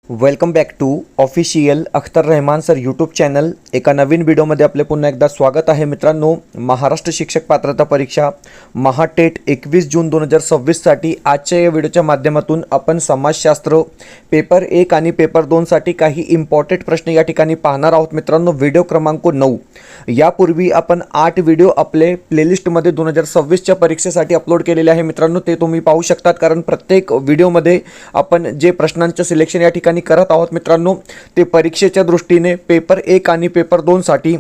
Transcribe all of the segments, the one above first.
Welcome back to official Akhtar Rahman sir YouTube channel. एका नवीन व्हिडिओमध्ये आपले पुन्हा एकदा स्वागत आहे. मित्रांनो, महाराष्ट्र शिक्षक पात्रता परीक्षा महाटेट 21 जून 2026साठी आजच्या या व्हिडिओच्या माध्यमातून आपण समाजशास्त्र पेपर 1 आणि पेपर 2 साठी काही इम्पॉर्टंट प्रश्न या ठिकाणी पाहणार आहोत. मित्रांनो, व्हिडिओ क्रमांक 9 यापूर्वी आपण 8 व्हिडिओ आपले प्लेलिस्टमध्ये 2026च्या परीक्षेसाठी अपलोड केलेले आहे. मित्रांनो, ते तुम्ही पाहू शकतात, कारण प्रत्येक व्हिडिओमध्ये आपण जे प्रश्नांचं सिलेक्शन या ठिकाणी करत आहोत मित्रांनो, ते परीक्षेच्या दृष्टीने पेपर 1 आणि पेपर 2 साठी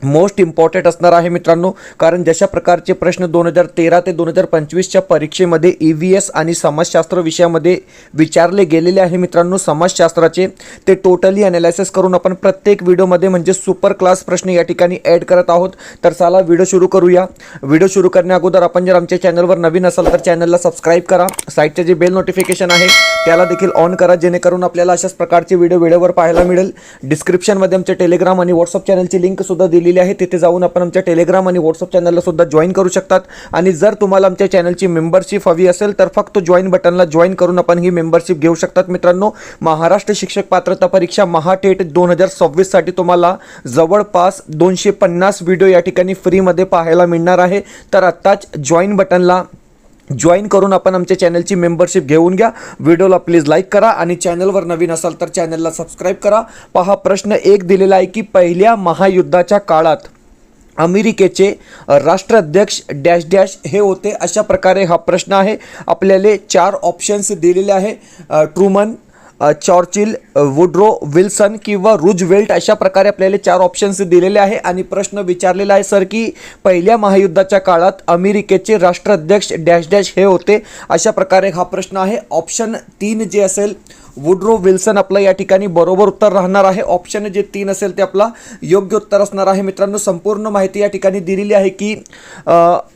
मोस्ट इम्पॉर्टंट असणार आहे मित्रांनो. कारण जशा प्रकारचे प्रश्न 2013 ते 2025च्या परीक्षेमध्ये EVS आणि समाजशास्त्र विषयामध्ये विचारले गेलेले आहे मित्रांनो, समाजशास्त्राचे ते टोटली ॲनालिसिस करून आपण प्रत्येक व्हिडिओमध्ये म्हणजे सुपर क्लास प्रश्न या ठिकाणी ॲड करत आहोत. तर चला व्हिडिओ सुरू करूया. व्हिडिओ सुरू करण्या अगोदर आपण जर आमच्या चॅनलवर नवीन असाल तर चॅनलला सबस्क्राईब करा. साईडचे जे बेल नोटिफिकेशन आहे त्याला देखील ऑन करा, जेणेकरून आपल्याला अशाच प्रकारचे व्हिडिओवर पाहायला मिळेल. डिस्क्रिप्शनमध्ये आमच्या टेलिग्राम आणि व्हॉट्सअप चॅनलची लिंक सुद्धा दिलेली आहे, तिथे जाऊन आपण आमच्या टेलिग्राम आणि व्हॉट्सअप चॅनलला सुद्धा जॉईन करू शकतात. आणि जर तुम्हाला आमच्या चॅनलची मेंबरशिप हवी असेल तर फक्त जॉईन बटनला जॉईन करून आपण ही मेंबरशिप घेऊ शकतात. मित्रांनो, महाराष्ट्र शिक्षक पात्रता परीक्षा महाटेट 2026 साठी तुम्हाला जवळपास 250 व्हिडिओ या ठिकाणी फ्रीमध्ये पाहायला मिळणार आहे. तर आत्ताच जॉईन बटनला जॉईन करून आपण आमच्या चॅनलची मेंबरशिप घेऊन घ्या. व्हिडिओला प्लीज लाईक करा आणि चॅनलवर नवीन असाल तर चॅनलला सबस्क्राईब करा. पहा, प्रश्न 1 दिलेला आहे की पहिल्या महायुद्धाच्या काळात अमेरिकेचे राष्ट्राध्यक्ष डॅश डॅश हे होते. अशा प्रकारे हा प्रश्न आहे. आपल्याला 4 ऑप्शन्स दिलेले आहे: ट्रूमन, चॉर्चिल, वुड्रो विल्सन किंवा रूजवेल्ट. अशा प्रकारे आपल्याला 4 ऑप्शन्स दिलेले आहे. आणि प्रश्न विचारलेला आहे सर की पहिल्या महायुद्धाच्या काळात अमेरिकेचे राष्ट्राध्यक्ष डॅश डॅश हे होते. अशा प्रकारे हा प्रश्न आहे. ऑप्शन 3 जे असेल वुड्रो विल्सन आपलं या ठिकाणी बरोबर उत्तर राहणार आहे. ऑप्शन जे 3 असेल ते आपला योग्य उत्तर असणार आहे. मित्रांनो, संपूर्ण माहिती या ठिकाणी दिलेली आहे की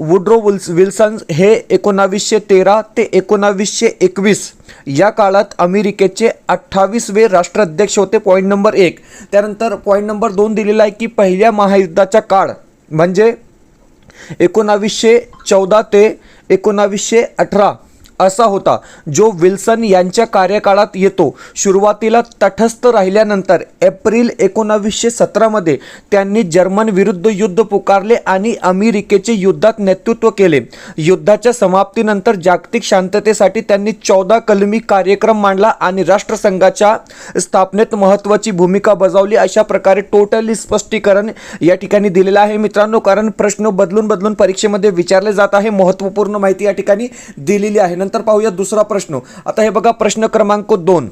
वुड्रो विल्सन हे 1913 ते 1921 या काळात अमेरिकेचे 28वे राष्ट्राध्यक्ष होते. Point number 1. त्यानंतर पॉईंट नंबर 2 दिलेला आहे की पहिल्या महायुद्धाचा काळ म्हणजे 1914 ते 1918 असा होता, जो विल्सन यांच्या कार्यकाळात येतो. सुरुवातीला तटस्थ राहिल्यानंतर एप्रिल 1917 मध्ये त्यांनी जर्मन विरुद्ध युद्ध पुकारले आणि अमेरिकेचे युद्धात नेतृत्व केले. युद्धाच्या समाप्तीनंतर जागतिक शांततेसाठी त्यांनी 14 कलमी कार्यक्रम मांडला आणि राष्ट्रसंघाच्या स्थापनेत महत्त्वाची भूमिका बजावली. अशा प्रकारे टोटली स्पष्टीकरण या ठिकाणी दिलेलं आहे मित्रांनो, कारण प्रश्न बदलून परीक्षेमध्ये विचारले जात आहे. महत्त्वपूर्ण माहिती या ठिकाणी दिलेली आहे. नंतर पाहूया दुसरा प्रश्न. आता हे बघा, प्रश्न क्रमांक 2.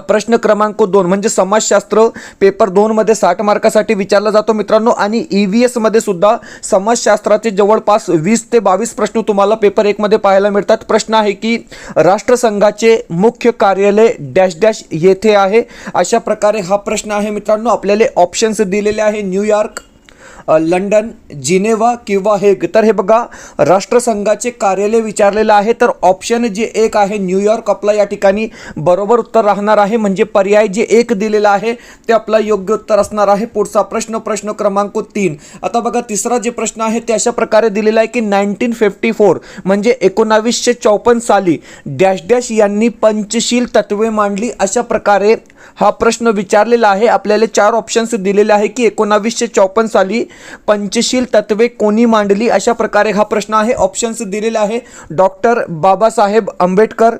प्रश्न क्रमांक 2 म्हणजे समाजशास्त्र पेपर 2 मध्ये 60 मार्कासाठी विचारला जातो मित्रांनो. आणि EVS मध्ये सुद्धा समाजशास्त्राचे जवळपास 20 ते 22 प्रश्न तुम्हाला पेपर 1 मध्ये पाहायला मिळतात. प्रश्न आहे की राष्ट्रसंघाचे मुख्य कार्यालय डॅश डॅश येथे आहे. अशा प्रकारे हा प्रश्न आहे मित्रांनो. आपल्याला ऑप्शन्स दिलेले आहे: न्यूयॉर्क, लंडन, जिनेवा किंवा हेग. तर हे बघा, राष्ट्रसंघाचे कार्यालय विचारलेलं आहे. तर ऑप्शन जे 1 आहे न्यूयॉर्क आपला या ठिकाणी बरोबर उत्तर राहणार आहे. म्हणजे पर्याय जे 1 दिलेला आहे ते आपला योग्य उत्तर असणार आहे. पुढचा प्रश्न, प्रश्न क्रमांक 3. आता बघा, तिसरा जे प्रश्न आहे ते अशा प्रकारे दिलेला आहे की 1954 म्हणजे 1954 साली डॅश डॅश यांनी पंचशील तत्वे मांडली. अशा प्रकारे हा प्रश्न विचारलेला आहे. आपल्याला 4 ऑप्शन्स दिलेले आहे की 1954 साली पंचशील तत्वे कोणी मांडली. अशा प्रकारे हा प्रश्न आहे. ऑप्शन्स दिलेले आहे: doctor Babasaheb Ambedkar,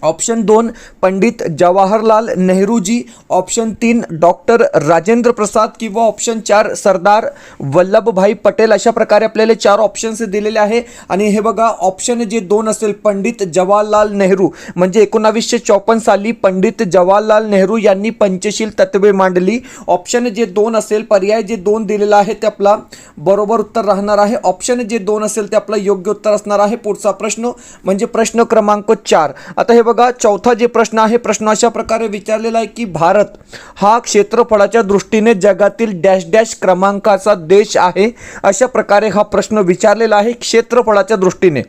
option 2 Pandit Jawaharlal Nehru ji, option 3 doctor Rajendra Prasad किंवा ऑप्शन 4 सरदार वल्लभभाई पटेल. अशा प्रकारे आपल्याला 4 ऑप्शन्स दिलेले आहे. आणि हे बघा, ऑप्शन जे 2 असेल पंडित जवाहरलाल नेहरू म्हणजे 1954 साली पंडित जवाहरलाल नेहरू यांनी पंचशील तत्वे मांडली. ऑप्शन जे 2 असेल, पर्याय जे 2 दिलेला आहे ते आपला बरोबर उत्तर राहणार आहे. ऑप्शन जे 2 असेल ते आपला योग्य उत्तर असणार आहे. पुढचा प्रश्न म्हणजे प्रश्न क्रमांक 4. आता हे बघा, चौथा जे प्रश्न आहे, प्रश्न अशा प्रकारे विचारलेला आहे की भारत हा क्षेत्रफळाच्या दृष्टीने जगातील डॅश डॅश क्रमांकाचा देश आहे. अशा प्रकारे हा प्रश्न विचारलेला आहे क्षेत्रफळाच्या दृष्टीने.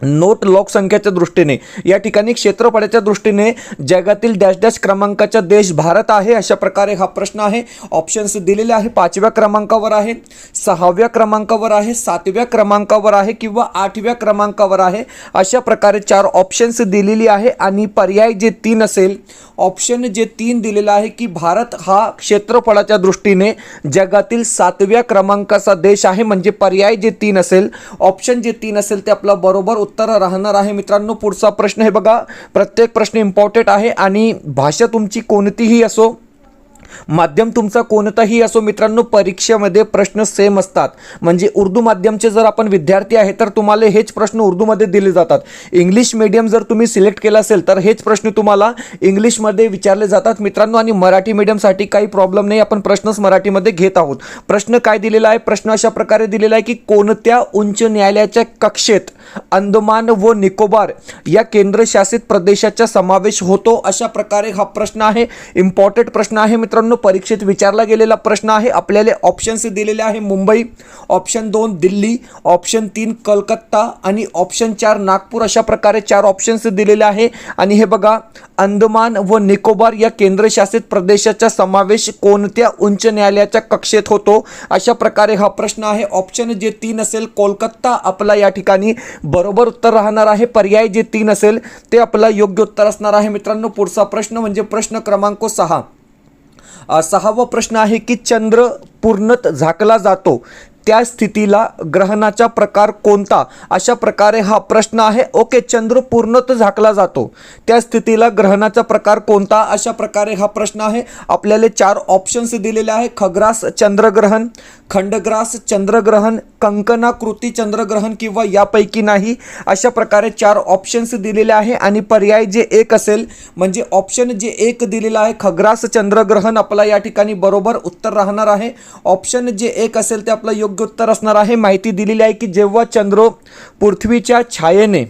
नोट लोकसंख्येच्या दृष्टीने या ठिकाणी क्षेत्रफळाच्या दृष्टीने जगातील डॅश डॅश क्रमांकाचा देश भारत आहे, अशा प्रकारे हा प्रश्न आहे. ऑप्शन्स दिलेले आहे. 5व्या क्रमांकावर आहे, 6व्या क्रमांकावर आहे, 7व्या क्रमांकावर आहे किंवा 8व्या क्रमांकावर आहे, अशा प्रकारे 4 ऑप्शन्स दिलेली आहे. आणि पर्याय जे 3 असेल, ऑप्शन जे 3 दिलेला आहे की भारत हा क्षेत्रफळाच्या दृष्टीने जगातील 7व्या क्रमांकाचा देश आहे, म्हणजे पर्याय जे 3 असेल, ऑप्शन जे 3 असेल ते आपला बरोबर उत्तर राहणार आहे. मित्रांनो, पुढचा प्रश्न हे बघा, प्रत्येक प्रश्न इम्पॉर्टंट आहे आणि भाषा तुमची कोणतीही असो, माध्यम तुमचा कोणताही असो मित्रांनो, परीक्षेमध्ये प्रश्न सेम असतात. म्हणजे उर्दू माध्यमचे जर आपण विद्यार्थी आहे तर तुम्हाला हेच प्रश्न उर्दूमध्ये दिले जातात. इंग्लिश मीडियम जर तुम्ही सिलेक्ट केलं असेल तर हेच प्रश्न तुम्हाला इंग्लिशमध्ये विचारले जातात मित्रांनो. आणि मराठी मीडियमसाठी काही प्रॉब्लेम नाही, आपण प्रश्नच मराठीमध्ये घेत आहोत. प्रश्न काय दिलेला आहे? प्रश्न अशा प्रकारे दिलेला आहे की कोणत्या उच्च न्यायालयाच्या कक्षेत अंदमान व निकोबार या केंद्रशासित प्रदेशाचा समावेश होतो, अशा प्रकारे हा प्रश्न आहे. इम्पॉर्टंट प्रश्न आहे मित्रांनो, परीक्षेत विचारला गेलेला प्रश्न आहे. आपल्याला ऑप्शन्स दिलेले आहे. मुंबई, ऑप्शन 2 दिल्ली, ऑप्शन 3 कलकत्ता आणि ऑप्शन 4 नागपूर, अशा प्रकारे 4 ऑप्शन्स दिलेले आहे. आणि हे बघा, अंदमान व निकोबार या केंद्रशासित प्रदेशाचा समावेश कोणत्या उच्च न्यायालयाच्या कक्षेत होतो, अशा प्रकारे हा प्रश्न आहे. ऑप्शन जे 3 असेल कोलकाता आपला या ठिकाणी बरोबर उत्तर राहणार आहे. पर्याय जे 3 असेल ते आपला योग्य उत्तर असणार आहे. मित्रांनो, पुढचा प्रश्न म्हणजे प्रश्न क्रमांक 6. 6वा प्रश्न आहे की चंद्र पूर्णत झाकला जातो त्या स्थितीला ग्रहणाचा प्रकार कोणता, अशा प्रकारे हा प्रश्न आहे. ओके, चंद्र पूर्णत झाकला जातो त्या स्थितीला ग्रहणाचा प्रकार कोणता, अशा प्रकारे हा प्रश्न आहे. आपल्याला 4 ऑप्शन्स दिलेले आहे. खग्रास चंद्रग्रहण, खंडग्रास चंद्रग्रहण, कंकणाकृती चंद्रग्रहण किंवा यापैकी नाही, अशा प्रकारे 4 ऑप्शन्स दिलेले आहे. आणि पर्याय जे 1 असेल, म्हणजे ऑप्शन जे 1 दिलेला आहे खग्रास चंद्रग्रहण, आपला या ठिकाणी बरोबर उत्तर राहणार आहे. ऑप्शन जे 1 असेल ते आपलं योग्य उत्तर असणार आहे. माहिती दिलेली आहे की जेव्हा चंद्र पृथ्वीच्या छायेने,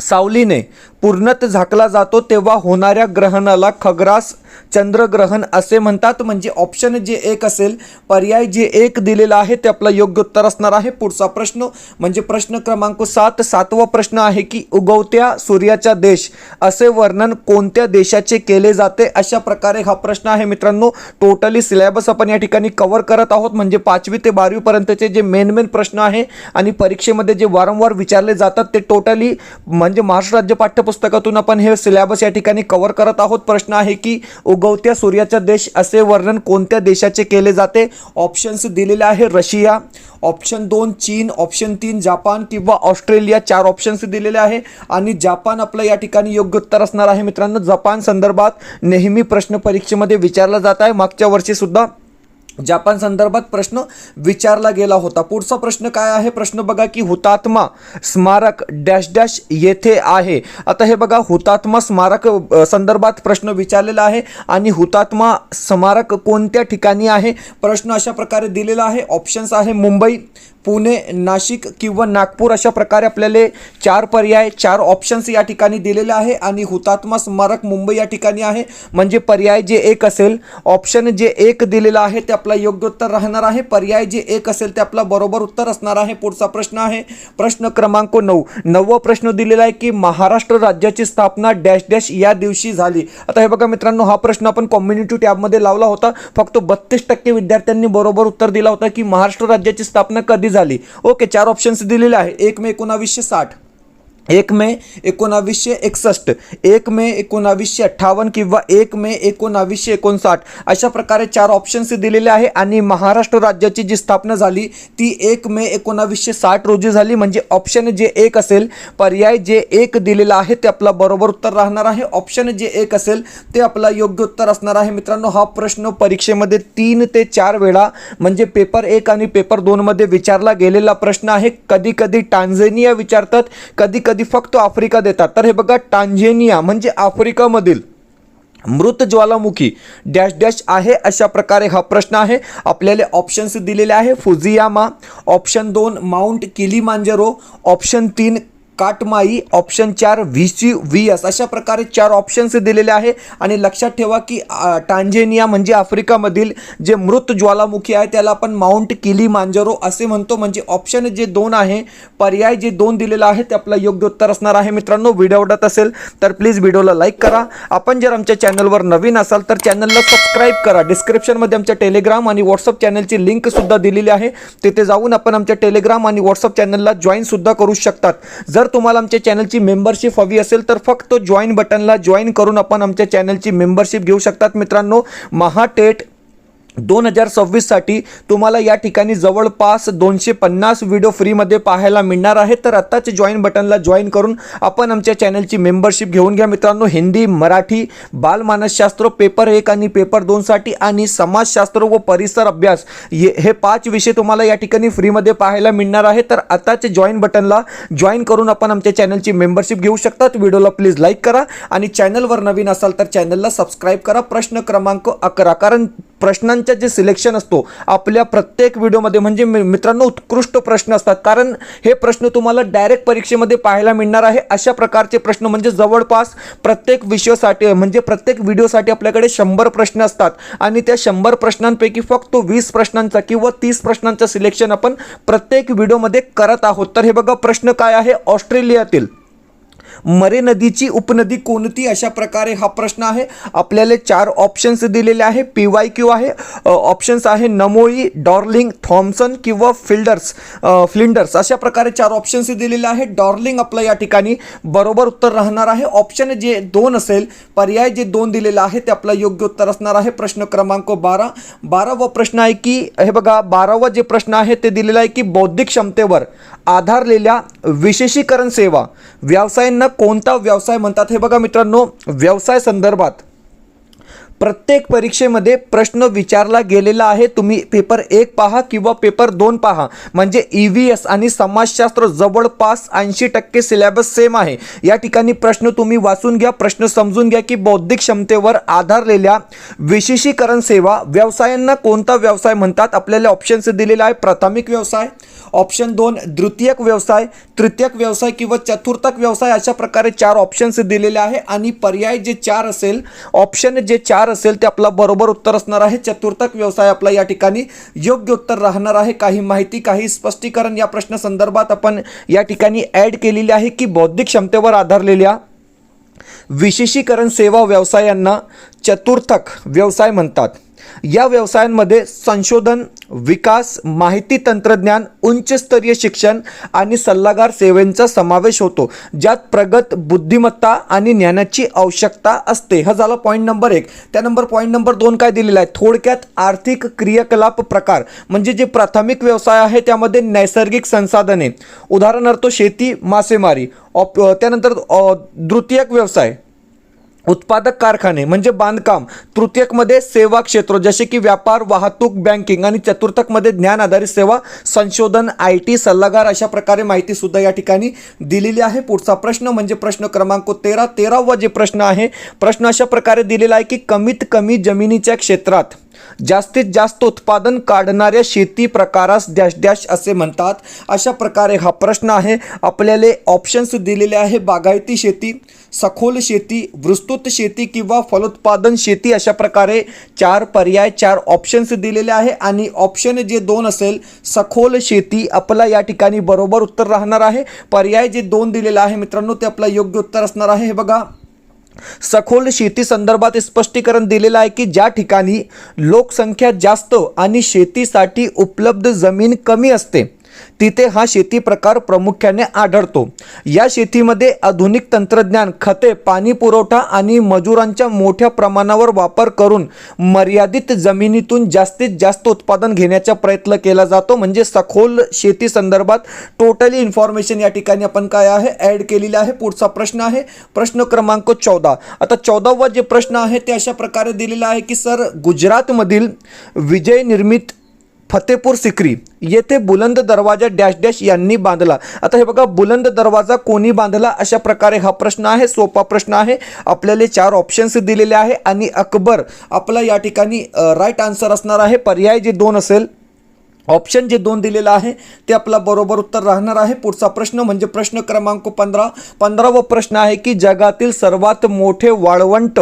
सावलीने पूर्णत झाकला जातो तेव्हा होणाऱ्या ग्रहणाला खग्रास चंद्रग्रहण असे म्हणतात. म्हणजे ऑप्शन जे 1 असेल, पर्याय जे 1 दिलेला आहे ते आपलं योग्य उत्तर असणार आहे. पुढचा प्रश्न म्हणजे प्रश्न क्रमांक 7. 7वा प्रश्न आहे की उगवत्या सूर्याचा देश असे वर्णन कोणत्या देशाचे केले जाते, अशा प्रकारे हा प्रश्न आहे. मित्रांनो, टोटली सिलेबस आपण या ठिकाणी कव्हर करत आहोत. म्हणजे 5वी ते 12वी पर्यंतचे जे मेन प्रश्न आहे आणि परीक्षेमध्ये जे वारंवार विचारले जातात ते टोटली म्हणजे महाराष्ट्र राज्य पाठ्यपुस्तकातून आपण हे सिलेबस या ठिकाणी कव्हर करत आहोत. प्रश्न आहे की उगवत्या सूर्याचा देश असे वर्णन कोणत्या देशाचे केले जाते. ऑप्शन्स दिलेले आहे. रशिया, ऑप्शन 2 चीन, ऑप्शन 3 जापान किंवा ऑस्ट्रेलिया. 4 ऑप्शन्स दिलेले आहे आणि जापान आपलं या ठिकाणी योग्य उत्तर असणार आहे. मित्रांनो, जपान संदर्भात नेहमी प्रश्न परीक्षेमध्ये विचारला जात आहे. मागच्या वर्षी सुद्धा जापान संदर्भात प्रश्न विचारला गेला होता. पुढचा प्रश्न काय आहे? प्रश्न बघा की हुतात्मा स्मारक डॅश डॅश येथे आहे. आता हे बघा, हुतात्मा स्मारक संदर्भात प्रश्न विचारलेला आहे आणि हुतात्मा स्मारक कोणत्या ठिकाणी आहे, प्रश्न अशा प्रकारे दिलेला आहे. ऑप्शन्स आहे मुंबई, पुणे, नाशिक किंवा नागपूर, अशा प्रकारे आपल्याला 4 पर्याय 4 ऑप्शन्स या ठिकाणी दिलेले आहे. आणि हुतात्मा स्मारक मुंबई या ठिकाणी आहे, म्हणजे पर्याय जे 1 असेल, ऑप्शन जे 1 दिलेला आहे ते आपला योग्य उत्तर राहणार आहे. पर्याय जे 1 असेल ते आपला बरोबर उत्तर असणार आहे. पुढचा प्रश्न आहे प्रश्न क्रमांक 9. 9वा प्रश्न दिलेला आहे की महाराष्ट्र राज्याची स्थापना डॅश डॅश या दिवशी झाली. आता हे बघा मित्रांनो, हा प्रश्न आपण कम्युनिटी टॅबमध्ये लावला होता. फक्त 32% विद्यार्थ्यांनी बरोबर उत्तर दिला होता की महाराष्ट्र राज्याची स्थापना कधी झाली. ओके, 4 ऑप्शन्स दिलेले आहे. 1 मे 1960, 1 मे 1961, 1 मे 1958 किंवा 1 मे 1959, अशा प्रकारे 4 ऑप्शन्स दिलेले आहे. आणि महाराष्ट्र राज्याची जी स्थापना झाली ती 1 मे 1960 रोजी झाली. म्हणजे ऑप्शन जे 1 असेल, पर्याय जे 1 दिलेला आहे ते आपला बरोबर उत्तर राहणार आहे. ऑप्शन जे 1 असेल ते आपला योग्य उत्तर असणार आहे. मित्रांनो, हा प्रश्न परीक्षेमध्ये 3 ते 4 वेळा म्हणजे पेपर 1 आणि पेपर 2 मध्ये विचारला गेलेला प्रश्न आहे. कधी कधी टांझेनिया विचारतात, कधी कधी फक्त आफ्रिका देतात. तर हे बघा, टांझेनिया म्हणजे आफ्रिकामधील मृत ज्वालामुखी डॅश डॅश आहे, अशा प्रकारे हा प्रश्न आहे. आपल्याला ऑप्शन्स दिलेले आहे. Fujiyama, option 2 mount Kilimanjaro, option 3 Katmai, option 4 VS अशा प्रकारे 4 ऑप्शन्स दिलेले आहे. आणि लक्षात ठेवा की टांझेनिया म्हणजे आफ्रिकामधील जे मृत ज्वालामुखी आहे त्याला आपण माउंट किलीमांजारो असे म्हणतो. म्हणजे ऑप्शन जे 2 आहे, पर्याय जे 2 दिलेला आहे ते आपलं योग्य उत्तर असणार आहे. मित्रांनो, व्हिडिओ आवडत असेल तर प्लीज व्हिडिओला लाईक करा. आपण जर आमच्या चॅनलवर नवीन असाल तर चॅनलला सबस्क्राईब करा. डिस्क्रिप्शनमध्ये आमच्या टेलिग्राम आणि व्हॉट्सअप चॅनलची लिंक सुद्धा दिलेली आहे. तिथे जाऊन आपण आमच्या टेलिग्राम आणि व्हॉट्सअप चॅनलला जॉईन सुद्धा करू शकतात. जर तुम्हाला आमच्या चॅनलची मेंबरशिप हवी असेल तर फक्त जॉईन बटनला जॉईन करून आपण आमच्या चॅनलची मेंबरशिप घेऊ शकतात. मित्रांनो, महाटेट 2026 साठी तुम्हाला या ठिकाणी जवळपास 250 व्हिडिओ फ्रीमध्ये पाहायला मिळणार आहे. तर आत्ताच जॉईन बटनला जॉईन करून आपण आमच्या चॅनलची मेंबरशिप घेऊन घ्या. मित्रांनो, हिंदी, मराठी, बालमानसशास्त्र पेपर 1 आणि पेपर 2 साठी आणि समाजशास्त्र व परिसर अभ्यास हे 5 विषय तुम्हाला या ठिकाणी फ्रीमध्ये पाहायला मिळणार आहे. तर आताच जॉईन बटनला जॉईन करून आपण आमच्या चॅनलची मेंबरशिप घेऊ शकतात. व्हिडिओला प्लीज लाईक करा आणि चॅनलवर नवीन असाल तर चॅनलला सबस्क्राईब करा. प्रश्न क्रमांक 11, कारण प्रश्नांचा जे सिलेक्शन असतो आपल्या प्रत्येक व्हिडिओमध्ये म्हणजे मित्रांनो उत्कृष्ट प्रश्न असतात. कारण हे प्रश्न तुम्हाला डायरेक्ट परीक्षेमध्ये पाहायला मिळणार आहे. अशा प्रकारचे प्रश्न म्हणजे जवळपास प्रत्येक विषयासाठी म्हणजे प्रत्येक व्हिडिओसाठी आपल्याकडे 100 प्रश्न असतात आणि त्या 100 प्रश्नांपैकी फक्त 20 प्रश्नांचा किंवा 30 प्रश्नांचा सिलेक्शन आपण प्रत्येक व्हिडिओमध्ये करत आहोत. तर हे बघा, प्रश्न काय आहे, ऑस्ट्रेलियातील मरे नदीची उपनदी कोणती, अशा प्रकारे हा प्रश्न आहे. आपल्याला 4 ऑप्शन्स दिलेले आहे. PYQ आहे, ऑप्शन्स आहे नमोई, डॉर्लिंग, थॉम्सन किंवा फ्लिंडर्स अशा प्रकारे 4 ऑप्शन्स दिलेले आहे. डॉर्लिंग आपलं या ठिकाणी बरोबर उत्तर राहणार आहे. ऑप्शन जे 2 असेल, पर्याय जे 2 दिलेला आहे ते आपलं योग्य उत्तर असणार आहे. प्रश्न क्रमांक 12वा प्रश्न आहे की हे बघा, 12वा जे प्रश्न आहे ते दिलेला आहे की बौद्धिक क्षमतेवर आधारलेल्या विशेषीकरण सेवा व्यवसायांना कोणता व्यवसाय म्हणतात. हे बघा मित्रांनो, व्यवसाय संदर्भात प्रत्येक परीक्षेमध्ये प्रश्न विचारला गेलेला आहे. तुम्ही पेपर 1 पहा किंवा पेपर 2 पहा, म्हणजे EVS आणि समाजशास्त्र जवळपास 80% सिलेबस सेम आहे. या ठिकाणी प्रश्न तुम्ही वाचून घ्या, प्रश्न समजून घ्या की बौद्धिक क्षमतेवर आधारलेल्या विशेषीकरण सेवा व्यवसायांना कोणता व्यवसाय म्हणतात. आपल्याला ऑप्शन्स दिलेला आहे, प्राथमिक व्यवसाय, ऑप्शन 2 द्वितीयक व्यवसाय, तृतीयक व्यवसाय किंवा चतुर्थक व्यवसाय अशा प्रकारे 4 ऑप्शन्स दिलेले आहे. आणि पर्याय जे 4 असेल, ऑप्शन जे 4 असेल ते आपला बरोबर उत्तर असणार आहे. चतुर्थक व्यवसाय आपला या ठिकाणी योग्य उत्तर राहणार आहे. काही माहिती, काही स्पष्टीकरण या प्रश्न संदर्भात आपण या ठिकाणी ऍड केलेली आहे की बौद्धिक क्षमतेवर आधारलेल्या विशेषीकरण सेवा व्यवसायांना चतुर्थक व्यवसाय म्हणतात. या व्यवसायांमध्ये संशोधन, विकास, माहिती तंत्रज्ञान, उच्चस्तरीय शिक्षण आणि सल्लागार सेवेचा समावेश होतो, ज्यात प्रगत बुद्धिमत्ता आणि ज्ञानाची आवश्यकता असते. हा झाला पॉईंट नंबर 1. त्यानंतर पॉईंट नंबर 2 काय दिलेला आहे, थोडक्यात आर्थिक क्रियाकलाप प्रकार, म्हणजे जे प्राथमिक व्यवसाय आहे त्यामध्ये नैसर्गिक संसाधने, उदाहरणार्थ शेती, मासेमारी. त्यानंतर द्वितीयक व्यवसाय उत्पादक कारखाने म्हणजे बांधकाम. तृतीयकमध्ये सेवा क्षेत्र जसे की व्यापार, वाहतूक, बँकिंग. आणि चतुर्थकमध्ये ज्ञान आधारित सेवा, संशोधन, IT, सल्लागार अशा प्रकारे माहिती सुद्धा या ठिकाणी दिलेली आहे. पुढचा प्रश्न म्हणजे प्रश्न क्रमांक 13वा जे प्रश्न आहे, प्रश्न अशा प्रकारे दिलेला आहे की कमीत कमी जमिनीच्या क्षेत्रात जास्तीत जास्त उत्पादन काढणाऱ्या शेती प्रकारास डॅश डॅश असे म्हणतात. अशा प्रकारे हा प्रश्न आहे. आपल्याला ऑप्शन्स दिलेले आहे, बागायती शेती, सखोल शेती, विस्तृत शेती किंवा फलोत्पादन शेती. अशा प्रकारे 4 पर्याय, 4 ऑप्शन्स दिलेले आहे. आणि ऑप्शन जे 2 असेल, सखोल शेती, आपला या ठिकाणी बरोबर उत्तर राहणार आहे. पर्याय जे 2 दिलेला आहे मित्रांनो ते आपलं योग्य उत्तर असणार आहे. हे बघा, सखोल शेती संदर्भात स्पष्टीकरण दिलेलं आहे की ज्या ठिकाणी लोकसंख्या जास्त आणि शेतीसाठी उपलब्ध जमीन कमी असते तिथे हा शेती प्रकार प्रामुख्याने आढळतो. या शेतीमध्ये आधुनिक तंत्रज्ञान, खते, पाणी पुरवठा आणि मजुरांच्या मोठ्या प्रमाणावर वापर करून मर्यादित जमिनीतून जास्तीत जास्त उत्पादन घेण्याचा प्रयत्न केला जातो. म्हणजे सखोल शेती संदर्भात टोटली इन्फॉर्मेशन या ठिकाणी आपण काय आहे ॲड केलेली आहे. पुढचा प्रश्न आहे प्रश्न क्रमांक 14. आता 14वा जे प्रश्न आहे ते अशा प्रकारे दिलेला आहे की सर, गुजरातमधील विजय निर्मित फतेपूर सिक्री येथे बुलंद दरवाजा डॅश डॅश यांनी बांधला. आता हे बघा, बुलंद दरवाजा कोणी बांधला अशा प्रकारे हा प्रश्न आहे. सोपा प्रश्न आहे. आपल्याला 4 ऑप्शन्स दिलेले आहे आणि अकबर आपला या ठिकाणी राईट आन्सर असणार आहे. पर्याय जे 2 असेल, ऑप्शन जे 2 दिलेलं आहे ते आपला बरोबर उत्तर राहणार आहे. पुढचा प्रश्न म्हणजे प्रश्न क्रमांक 15वा प्रश्न आहे की जगातील सर्वात मोठे वाळवंट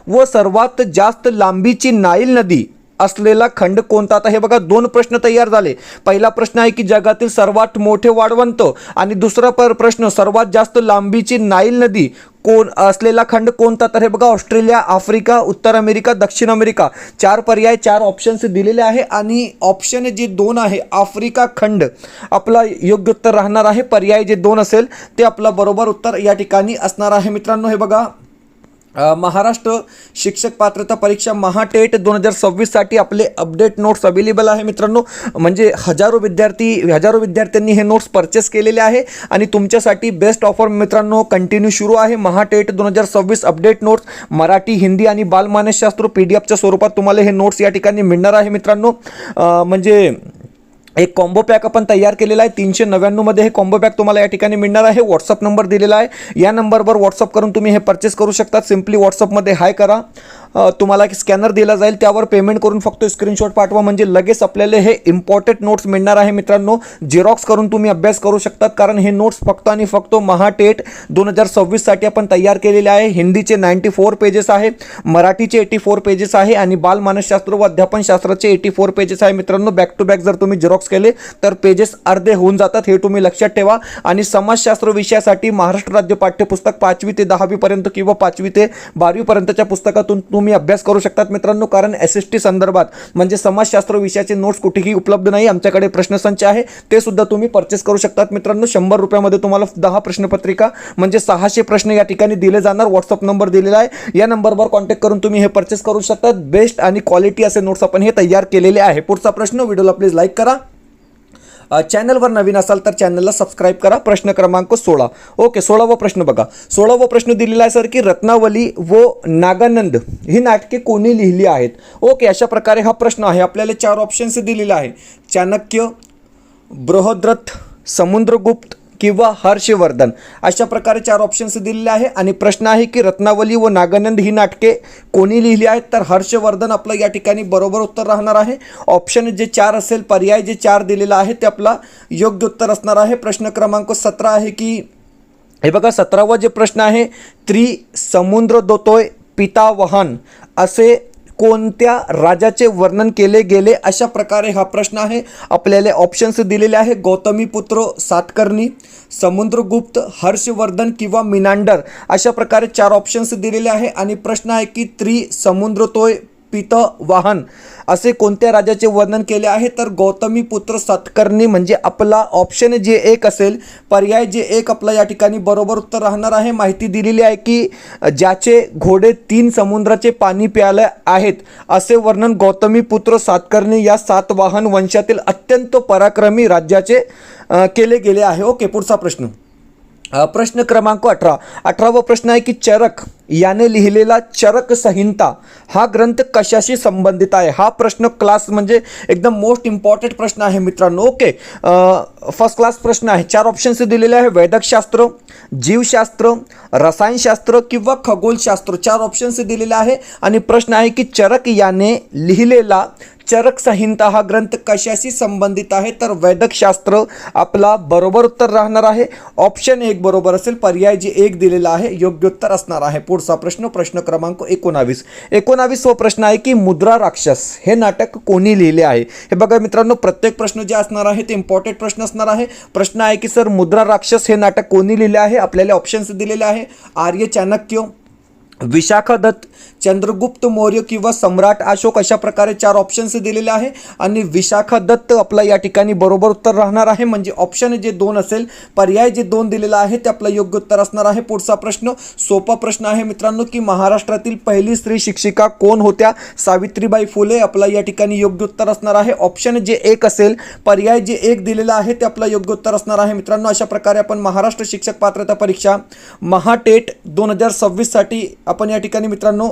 व सर्वात जास्त लांबीची नाईल नदी असलेला खंड कोणता? आता हे बघा 2 प्रश्न तयार झाले. पहिला प्रश्न आहे की जगातील सर्वात मोठे वाळवंट आणि दुसरा प्रश्न सर्वात जास्त लांबीची नाईल नदी कोण असलेला खंड कोणता? तर हे बघा ऑस्ट्रेलिया, आफ्रिका, उत्तर अमेरिका, दक्षिण अमेरिका 4 पर्याय 4 ऑप्शन्स दिलेले आहे आणि ऑप्शन जे 2 आहे आफ्रिका खंड आपला योग्य उत्तर राहणार आहे. पर्याय जे 2 असेल ते आपला बरोबर उत्तर या ठिकाणी असणार आहे. मित्रांनो हे बघा महाराष्ट्र शिक्षक पात्रता परीक्षा महाटेट 2026 साठी आपले अपडेट नोट्स अवेलेबल आहे मित्रांनो. म्हणजे हजारो विद्यार्थ्यांनी हे नोट्स परचेस केलेले आहे आणि तुमच्यासाठी बेस्ट ऑफर मित्रांनो कंटिन्यू सुरू आहे. महाटेट 2026 अपडेट नोट्स मराठी, हिंदी आणि बालमानसशास्त्र PDF स्वरूपात तुम्हाला हे नोट्स या ठिकाणी मिळणार आहे मित्रांनो. म्हणजे एक कॉम्बो पॅक आपण तयार केलेला आहे 399 मध्ये हे कॉम्बो पॅक तुम्हाला या ठिकाणी मिळणार आहे. व्हॉट्सअप नंबर दिलेला आहे, या नंबरवर व्हॉट्सअप करून तुम्ही हे परचेस करू शकता. सिम्पली व्हॉट्सअपमध्ये हाय करा, तुम्हाला एक स्कॅनर दिला जाईल, त्यावर पेमेंट करून फक्त स्क्रीनशॉट पाठवा म्हणजे लगेच आपल्याला हे इम्पॉर्टंट नोट्स मिळणार आहे मित्रांनो. झेरॉक्स करून तुम्ही अभ्यास करू शकतात कारण हे नोट्स फक्त आणि फक्त महाटेट 2026 साठी आपण तयार केलेले आहे. हिंदीचे 94 पेजेस आहे, मराठीचे 84 पेजेस आहे आणि बालमानसशास्त्र व अध्यापनशास्त्राचे 84 पेजेस आहे मित्रांनो. बॅक टू बॅक जर तुम्ही झेरॉक्स केले तर पेजेस अर्धे होऊन जातात, हे तुम्ही लक्षात ठेवा. आणि समाजशास्त्र विषयासाठी महाराष्ट्र राज्य पाठ्यपुस्तक 5वी ते 10वी पर्यंत किंवा 5वी ते 12वी पर्यंतच्या पुस्तकातून तुम्ही अभ्यास करू शकतात मित्रांनो. कारण SST संदर्भात म्हणजे समाजशास्त्र विषयाचे नोट्स कुठेही उपलब्ध नाही. आमच्याकडे प्रश्नसंच आहे, ते सुद्धा तुम्ही परचेस करू शकतात मित्रांनो. 100 रुपयामध्ये तुम्हाला 10 प्रश्नपत्रिका म्हणजे 600 प्रश्न या ठिकाणी दिले जाणार. व्हॉट्सअप नंबर दिलेला आहे, या नंबरवर कॉन्टॅक्ट करून तुम्ही हे परचेस करू शकतात. बेस्ट आणि क्वालिटी असे नोट्स आपण हे तयार केलेले आहे. पुढचा प्रश्न, व्हिडिओला प्लीज लाईक करा. चॅनलवर नवीन असाल तर चॅनलला सबस्क्राईब करा. प्रश्न क्रमांक 16. ओके, 16वा प्रश्न बघा. 16वा प्रश्न दिलेला आहे सर की रत्नावली व नागानंद ही नाटके कोणी लिहिली आहेत? ओके, अशा प्रकारे हा प्रश्न आहे. आपल्याला 4 ऑप्शन्स दिलेले आहे, चाणक्य, बृहद्रथ, समुद्रगुप्त किंवा हर्षवर्धन. अशा प्रकारे 4 ऑप्शन्स दिलेले आहे आणि प्रश्न आहे की रत्नावली व नागानंद ही नाटके कोणी लिहिली आहेत? तर हर्षवर्धन आपलं या ठिकाणी बरोबर उत्तर राहणार आहे. ऑप्शन जे 4 असेल, पर्याय जे 4 दिलेला आहे ते आपला योग्य उत्तर असणार आहे. प्रश्न क्रमांक 17 आहे की हे बघा 17वा जे प्रश्न आहे, त्रिसमुद्र दोतोय पितावहान असे कोणत्या राजाचे वर्णन केले गेले? अशा प्रकारे हा प्रश्न आहे. आपल्याला ऑप्शन्स दिलेले आहे, गौतमीपुत्र सातकर्णी, समुद्रगुप्त, हर्षवर्धन किंवा मिनांडर. अशा प्रकारे 4 ऑप्शन्स दिलेले आहे आणि प्रश्न आहे की त्रिसमुद्रतोय पितवाहन असे कोणत्या राजाचे वर्णन केले आहे? तर गौतमीपुत्र सातकर्णी म्हणजे आपला ऑप्शन जे 1 असेल, पर्याय जे 1 आपला या ठिकाणी बरोबर उत्तर राहणार आहे. माहिती दिलेली आहे की ज्याचे घोडे 3 समुद्राचे पाणी प्यायले आहेत असे वर्णन गौतमीपुत्र सातकर्णी या सातवाहन वंशातील अत्यंत पराक्रमी राज्याचे केले गेले आहे. ओके, पुढचा प्रश्न, प्रश्न क्रमांक 18. 18वा प्रश्न आहे की चरक याने लिहिलेला चरक संहिता हा ग्रंथ कशाशी संबंधित आहे? हा प्रश्न क्लास म्हणजे एकदम मोस्ट इम्पॉर्टंट प्रश्न आहे मित्रांनो. ओके, फर्स्ट क्लास प्रश्न आहे. 4 ऑप्शन्स दिलेले आहे, वैद्यकशास्त्र, जीवशास्त्र, रसायनशास्त्र किंवा खगोलशास्त्र. 4 ऑप्शन्स दिलेले आहे आणि प्रश्न आहे की चरक याने लिहिलेला चरक संहिता हा ग्रंथ कशाशी संबंधित आहे? तर वैद्यकशास्त्र आपला बरोबर उत्तर राहणार आहे. ऑप्शन 1 बरोबर असेल, पर्याय जे 1 दिलेला आहे योग्य उत्तर असणार आहे. पुढचा प्रश्न, प्रश्न क्रमांक 19. 19वा प्रश्न आहे की मुद्रा राक्षस हे नाटक कोणी लिहिले आहे? हे बघा मित्रांनो, प्रत्येक प्रश्न जे असणार आहे ते इम्पॉर्टंट प्रश्न असणार आहे. प्रश्न आहे की सर मुद्रा राक्षस हे नाटक कोणी लिहिले आहे? आपल्याला ऑप्शन्स दिलेले आहे, आर्य चाणक्य, विशाखादत्त, चंद्रगुप्त मौर्य किंवा सम्राट अशोक. अशा प्रकारे 4 ऑप्शन्स दिलेले आहे आणि विशाखादत्त आपला या ठिकाणी बरोबर उत्तर राहणार आहे. म्हणजे ऑप्शन जे 2 असेल, पर्याय जे 2 दिलेला आहे ते आपलं योग्य उत्तर असणार आहे. पुढचा प्रश्न, सोपा प्रश्न आहे मित्रांनो की महाराष्ट्रातील पहिली स्त्री शिक्षिका कोण होत्या? सावित्रीबाई फुले. आपला या ठिकाणी योग्य उत्तर असणार आहे. ऑप्शन जे 1 असेल, पर्याय जे 1 दिलेला आहे ते आपलं योग्य उत्तर असणार आहे मित्रांनो. अशा प्रकारे आपण महाराष्ट्र शिक्षक पात्रता परीक्षा महाटेट 2026 साठी आपण या ठिकाणी मित्रांनो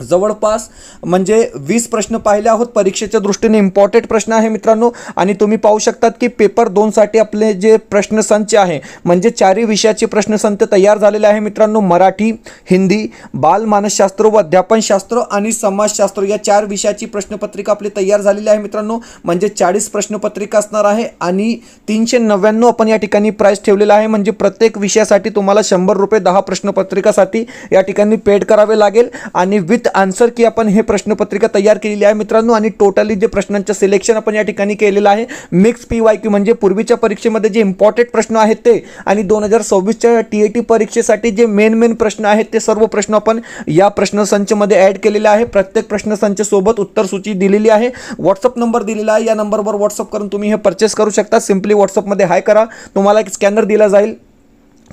जवळपास म्हणजे 20 प्रश्न पाहिले आहोत. परीक्षेच्या दृष्टीने इम्पॉर्टंट प्रश्न आहे मित्रांनो. आणि तुम्ही पाहू शकतात की पेपर 2 साठी आपले जे प्रश्नसंच आहे म्हणजे चारही विषयाचे प्रश्नसंच तयार झालेले आहे मित्रांनो. मराठी, हिंदी, बालमानसशास्त्र व अध्यापनशास्त्र आणि समाजशास्त्र या 4 विषयाची प्रश्नपत्रिका आपली तयार झालेली आहे मित्रांनो. म्हणजे 40 प्रश्नपत्रिका असणार आहे आणि 399 आपण या ठिकाणी प्राइस ठेवलेला आहे. म्हणजे प्रत्येक विषयासाठी तुम्हाला 100 रुपये 10 प्रश्नपत्रिकासाठी या ठिकाणी पेड करावे लागेल. आणि विथ आन्सर की आपण हे प्रश्नपत्रिका तयार केलेली आहे मित्रांनो. आणि टोटली जे प्रश्नांचं सिलेक्शन आपण या ठिकाणी केलेलं आहे मिक्स PYQ म्हणजे पूर्वीच्या परीक्षेमध्ये जे इम्पॉर्टंट प्रश्न आहेत ते आणि 2026च्या TAT परीक्षेसाठी जे मेन प्रश्न आहेत ते सर्व प्रश्न आपण या प्रश्नसंचमध्ये ॲड केलेले आहे. प्रत्येक प्रश्नसंच सोबत उत्तर सूची दिलेली आहे. व्हॉट्सअप नंबर दिलेला आहे. या नंबरवर व्हॉट्सअप करून तुम्ही हे परचेस करू शकता. सिम्पली व्हॉट्सअपमध्ये हाय करा, तुम्हाला एक स्कॅनर दिला जाईल,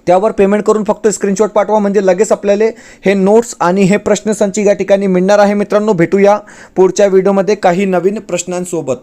त्यावर पेमेंट करून फक्त स्क्रीनशॉट पाठवा म्हणजे लगेच आपल्याला हे नोट्स आणि हे प्रश्नसंच या ठिकाणी मिळणार आहे मित्रांनो. भेटूया पुढच्या व्हिडिओमध्ये काही नवीन प्रश्नांसोबत.